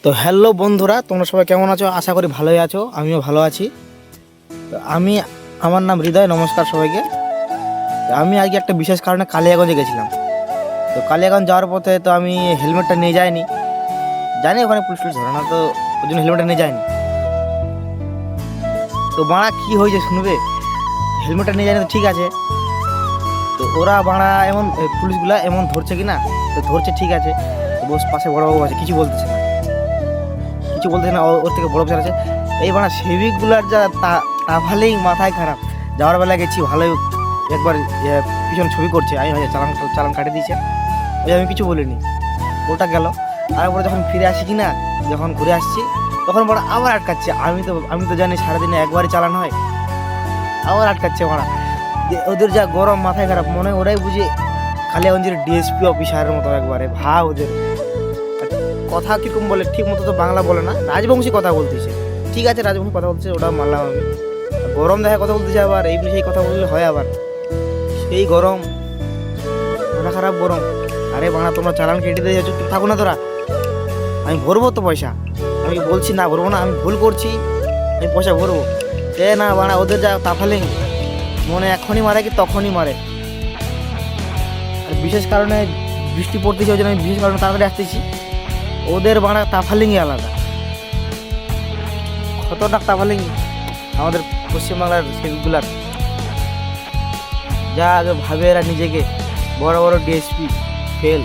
তো হ্যালো বন্ধুরা, তোমরা সবাই কেমন আছো? আশা করি ভালোই আছো, আমিও ভালো আছি। তো আমার নাম হৃদয়। নমস্কার সবাইকে। তো আমি আজকে একটা বিশেষ কারণে কালিয়াগঞ্জে গেছিলাম। তো কালিয়াগঞ্জ যাওয়ার পথে তো আমি হেলমেটটা নিয়ে যাইনি, জানি ওখানে পুলিশ ধরে না, তো ওই জন্য হেলমেটটা নিয়ে যাইনি। তো বাড়া কি হয়েছে শুনবে। হেলমেটটা নিয়ে যায়নি তো ঠিক আছে, তো ওরা বাড়া এমন পুলিশগুলা এমন ধরছে কি না, তো ধরছে ঠিক আছে, তো বস পাশে বড়বাবু আছে, কিছু বলতেছে না, ওর থেকে বড় অফিসার আছে। এই বানা সেভিকগুলার যা তাহলেই মাথায় খারাপ। যাওয়ার বেলা গেছি ভালোই, একবার পিছন ছবি করছে, আমি চালান কাটে দিয়েছে, ওই আমি কিছু বলিনি, ওটা গেল। তারপরে যখন ফিরে আসি কি না, যখন ঘুরে আসছি তখন বড় আবার আটকাচ্ছে। আমি তো জানি সারাদিনে একবারই চালান হয়, আবার আটকাচ্ছে মারা। ওদের যা গরম, মাথায় খারাপ, মনে হয় ওরাই বুঝে কালিয়াগঞ্জের ডিএসপি অফিসারের মতো একবারে ভাব ওদের। কথা কিরকম বলে, ঠিক মতো তো বাংলা বলে না, রাজবংশী কথা বলতেছে। ঠিক আছে, রাজবংশী কথা বলতেছে, ওটা মানলাম আমি। গরম দেখা কথা বলতেছে, আবার এই বিষয়ে কথা বললে হয় আবার সেই গরম, মাথা খারাপ গরম। আরে বাড়া, তোমরা চালান কেটে দিয়ে যাচ্ছ, চুপ থাকো না তোরা, আমি ভরবো তো পয়সা। আমি বলছি না ভরবো না, আমি ভুল করছি, আমি পয়সা ভরবো। না বাড়া, ওদের যা তাফালিং, মনে এখনই মারে কি তখনই মারে। আর বিশেষ কারণে বৃষ্টি পড়তেছে, ওই জন্য আমি বিশেষ কারণে তাড়াতাড়ি আসতেছি। ওদের বাড়া তাফালিংই আলাদা, খতরনাক তাফালিং আমাদের পশ্চিমবাংলার সেগুলার। যা আগে ভাবে এরা নিজেকে বড় বড় ডিএসপি, ফেল।